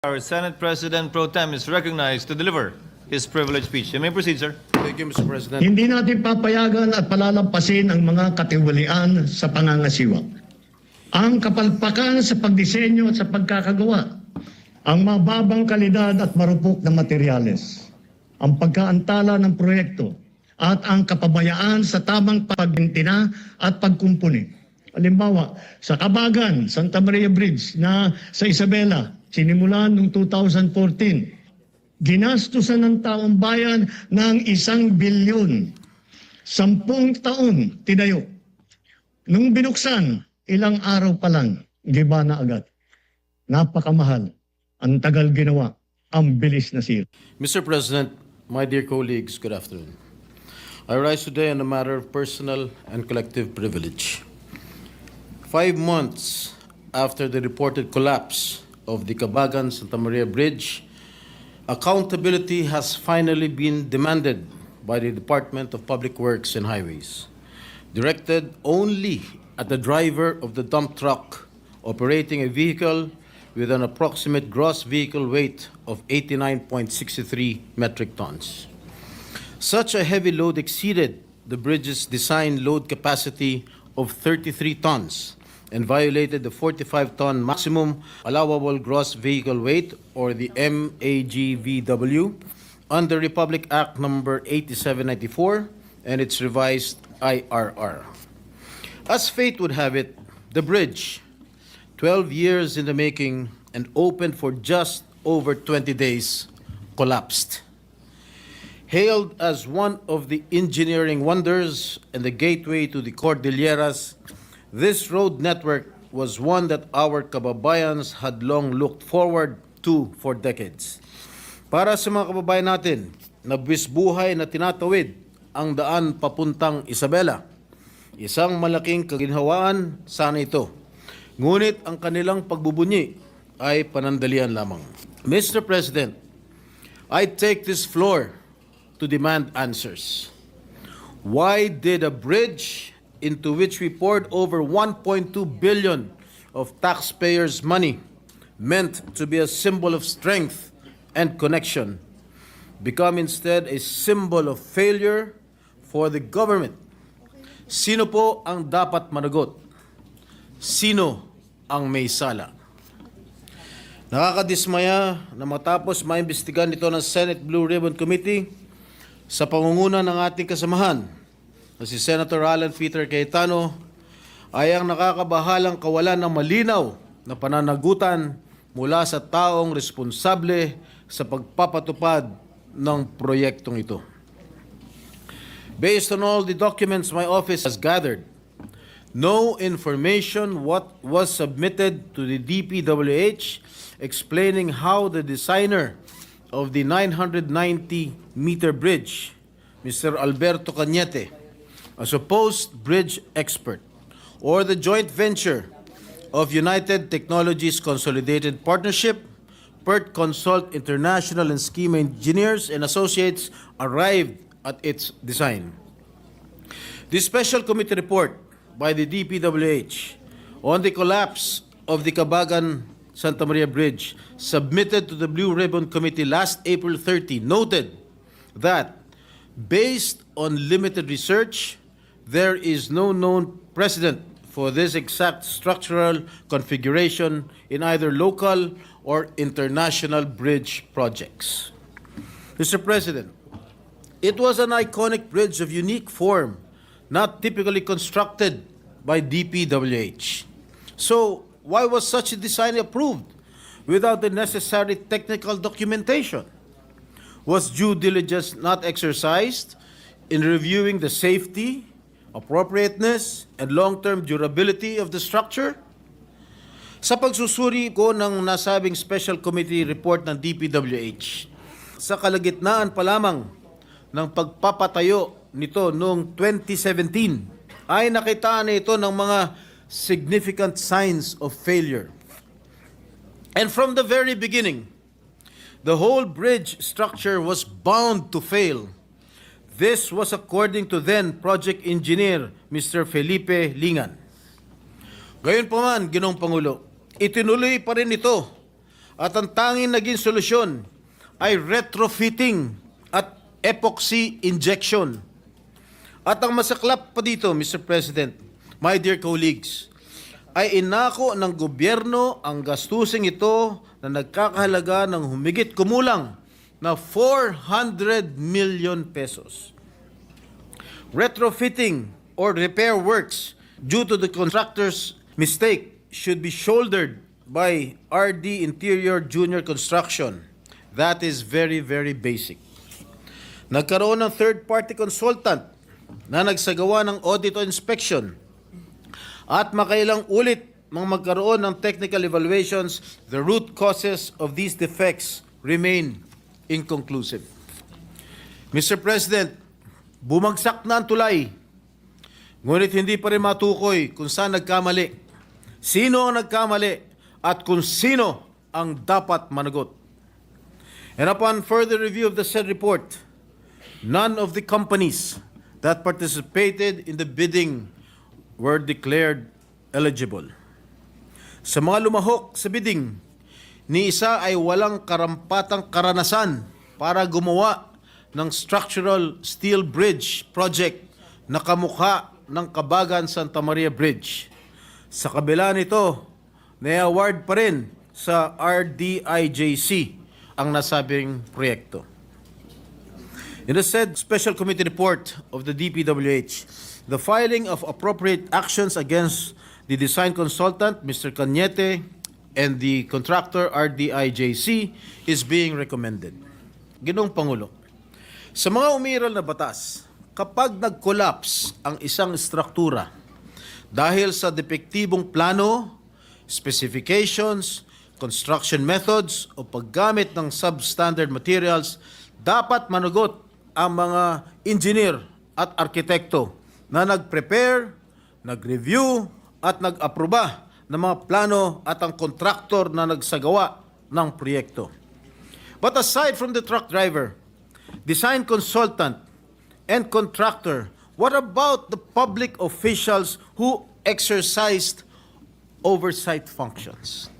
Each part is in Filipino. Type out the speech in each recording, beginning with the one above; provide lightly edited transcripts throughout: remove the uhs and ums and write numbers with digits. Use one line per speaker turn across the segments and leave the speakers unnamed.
Our Senate President Pro Tem is recognized to deliver his privileged speech. You may proceed, sir.
Thank you, Mr. President.
Hindi natin papayagan at palalampasin ang mga katiwalian sa pangangasiwa. Ang kapalpakan sa pagdisenyo at sa pagkakagawa, ang mababang kalidad at marupok na materyales, ang pagkaantala ng proyekto, at ang kapabayaan sa tamang pagmintina at pagkumpuni. Halimbawa, sa Kabagan, Santa Maria Bridge na sa Isabela, sinimulan noong 2014, ginastusan ng taong bayan ng 1 bilyon. 10 taon tinayo. Nung binuksan, ilang araw pa lang, giba na agad. Napakamahal. Ang tagal ginawa. Ang bilis na sira.
Mr. President, my dear colleagues, good afternoon. I rise today on a matter of personal and collective privilege. 5 months after the reported collapse of the Kabagan-Santa Maria Bridge, accountability has finally been demanded by the Department of Public Works and Highways, directed only at the driver of the dump truck operating a vehicle with an approximate gross vehicle weight of 89.63 metric tons. Such a heavy load exceeded the bridge's design load capacity of 33 tons and violated the 45-ton maximum allowable gross vehicle weight, or the MAGVW, under Republic Act Number 8794 and its revised IRR. As fate would have it, the bridge, 12 years in the making and opened for just over 20 days, collapsed. Hailed as one of the engineering wonders and the gateway to the Cordilleras, this road network was one that our kababayans had long looked forward to for decades. Para sa mga kababayan natin na buhay na tinatawid ang daan papuntang Isabela, isang malaking kaginhawaan sana ito. Ngunit ang kanilang pagbubunyi ay panandalian lamang. Mr. President, I take this floor to demand answers. Why did a bridge into which we poured over 1.2 billion of taxpayers' money, meant to be a symbol of strength and connection, become instead a symbol of failure for the government? Sino po ang dapat managot? Sino ang may sala? Nakakadismaya na matapos maimbestigan ito ng Senate Blue Ribbon Committee sa pangunguna ng ating kasamahan na si Senator Alan Peter Cayetano, ay ang nakakabahalang kawalan ng malinaw na pananagutan mula sa taong responsable sa pagpapatupad ng proyektong ito. Based on all the documents my office has gathered, no information was submitted to the DPWH explaining how the designer of the 990-meter bridge, Mr. Alberto Cañete, a supposed bridge expert, or the joint venture of United Technologies Consolidated Partnership, PERT Consult International and Scheme Engineers and Associates, arrived at its design. The special committee report by the DPWH on the collapse of the Kabagan-Santa Maria Bridge, submitted to the Blue Ribbon Committee last April 30, noted that, based on limited research, there is no known precedent for this exact structural configuration in either local or international bridge projects. Mr. President, it was an iconic bridge of unique form, not typically constructed by DPWH. So, why was such a design approved without the necessary technical documentation? Was due diligence not exercised in reviewing the safety, appropriateness, and long-term durability of the structure? Sa pagsusuri ko ng nasabing special committee report ng DPWH, sa kalagitnaan pa lamang ng pagpapatayo nito noong 2017, ay nakitaan ito ng mga significant signs of failure. And from the very beginning, the whole bridge structure was bound to fail. This was according to then project engineer Mr. Felipe Lingan. Gayon pa man, Ginoong Pangulo, itinuloy pa rin ito At ang tanging naging solusyon ay retrofitting at epoxy injection. At ang masaklap pa dito, Mr. President, my dear colleagues, ay inako ng gobyerno ang gastusing ito na nagkakahalaga ng humigit kumulang na 400 million pesos. Retrofitting or repair works due to the contractor's mistake should be shouldered by RD Interior Junior Construction. That is very, very basic. Nagkaroon ng third-party consultant na nagsagawa ng audit o inspection at makailang ulit magkaroon ng technical evaluations, the root causes of these defects remain inconclusive. Mr. President, bumagsak na ang tulay, ngunit hindi pa rin matukoy kung saan nagkamali, sino ang nagkamali, at kung sino ang dapat managot. And upon further review of the said report, none of the companies that participated in the bidding were declared eligible. Sa mga lumahok sa bidding, ni isa ay walang karampatang karanasan para gumawa ng structural steel bridge project na kamukha ng Kabagan Santa Maria Bridge. Sa kabila nito, na-award pa rin sa RDIJC ang nasabing proyekto. In the said Special Committee report of the DPWH, the filing of appropriate actions against the design consultant, Mr. Cañete, and the contractor, RDIJC, is being recommended. Ginoong Pangulo, sa mga umiral na batas, kapag nag-collapse ang isang struktura dahil sa depektibong plano, specifications, construction methods o paggamit ng substandard materials, dapat managot ang mga engineer at arkitekto na nag-prepare, nag-review at nag-aproba ng mga plano at ang kontraktor na nagsagawa ng proyekto. But aside from the truck driver, design consultant, and contractor, what about the public officials who exercised oversight functions?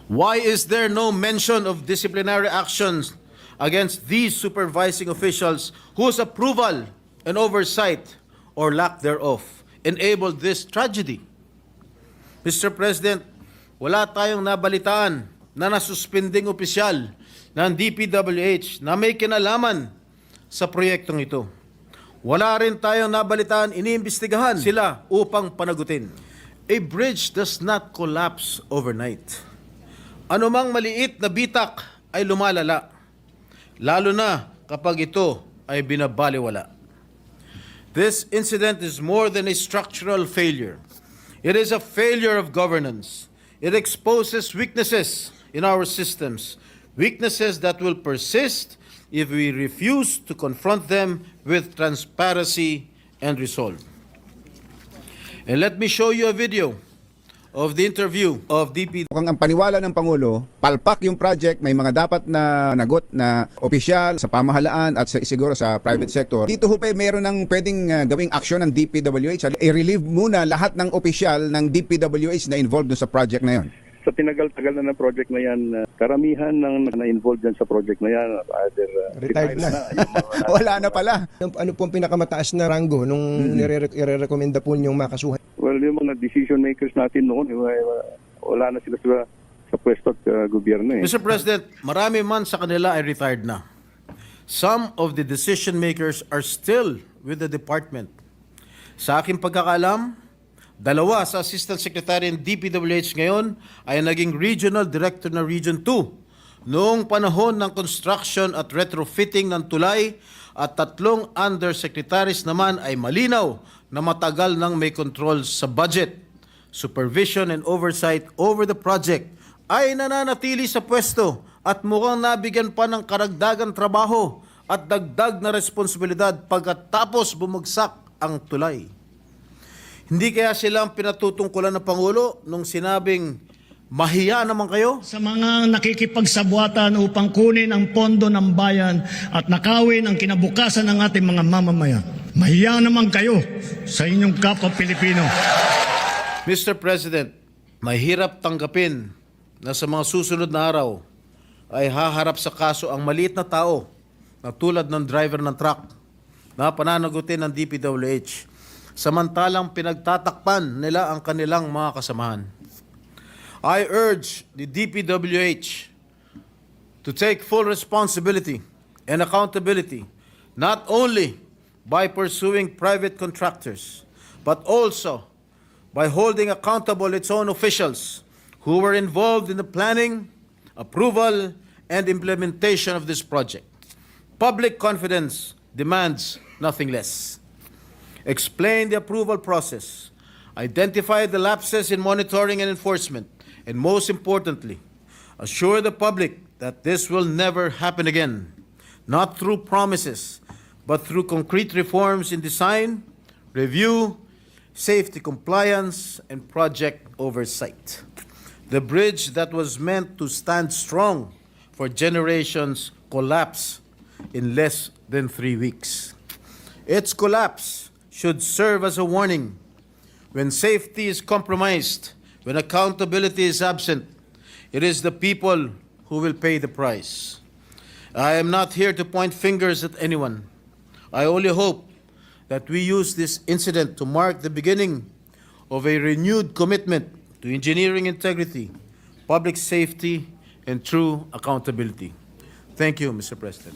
Why is there no mention of disciplinary actions against these supervising officials whose approval and oversight, or lack thereof, enabled this tragedy? Mr. President, wala tayong nabalitaan na nasuspending opisyal ng DPWH na may kinalaman sa proyektong ito. Wala rin tayong nabalitaan, iniimbestigahan sila upang panagutin. A bridge does not collapse overnight. Anumang maliit na bitak ay lumalala, lalo na kapag ito ay binabaliwala. This incident is more than a structural failure. It is a failure of governance. It exposes weaknesses in our systems, weaknesses that will persist if we refuse to confront them with transparency and resolve. And let me show you a video of the interview of DP.
Mukhang ang paniwala ng Pangulo, palpak yung project, may mga dapat na nagot na opisyal sa pamahalaan at siguro sa private sector. Dito ho pa meron ng pwedeng gawing aksyon ng DPWH. I-relieve muna lahat ng opisyal ng DPWH na involved sa project na yon.
Sa tinagal-tagal na ng project na yan, karamihan ng na-involved dyan sa project na yan, either
Retired na.
Yung mga,
Wala na pala.
Ano po ang pinakamataas na ranggo nung nire-recommenda po niyong makasuhan?
well, yung mga decision makers natin noon, wala na sila sa pwesto at gobyerno.
Mr. President, marami man sa kanila ay retired na. Some of the decision makers are still with the department. Sa aking pagkakaalam, 2 sa Assistant Secretary ng DPWH ngayon ay naging Regional Director ng Region 2 noong panahon ng construction at retrofitting ng tulay, at 3 undersecretaries naman ay malinaw na matagal nang may control sa budget, supervision and oversight over the project ay nananatili sa pwesto at mukhang nabigyan pa ng karagdagang trabaho at dagdag na responsibilidad pagkatapos bumagsak ang tulay. Hindi kaya silang pinatutungkulan ng Pangulo nung sinabing, mahiya naman kayo?
Sa mga nakikipagsabwatan upang kunin ang pondo ng bayan at nakawin ang kinabukasan ng ating mga mamamayan. Mahiya naman kayo sa inyong kapwa Pilipino.
Mr. President, mahirap tanggapin na sa mga susunod na araw ay haharap sa kaso ang maliit na tao na tulad ng driver ng truck na pananagutin ng DPWH samantalang pinagtatakpan nila ang kanilang mga kasamahan. I urge the DPWH to take full responsibility and accountability not only by pursuing private contractors but also by holding accountable its own officials who were involved in the planning, approval, and implementation of this project. Public confidence demands nothing less. Explain the approval process, identify the lapses in monitoring and enforcement, and most importantly, assure the public that this will never happen again, not through promises, but through concrete reforms in design, review, safety compliance, and project oversight. The bridge that was meant to stand strong for generations collapsed in less than 3 weeks. Its collapse should serve as a warning. When safety is compromised, when accountability is absent, it is the people who will pay the price. I am not here to point fingers at anyone. I only hope that we use this incident to mark the beginning of a renewed commitment to engineering integrity, public safety, and true accountability. Thank you, Mr. President.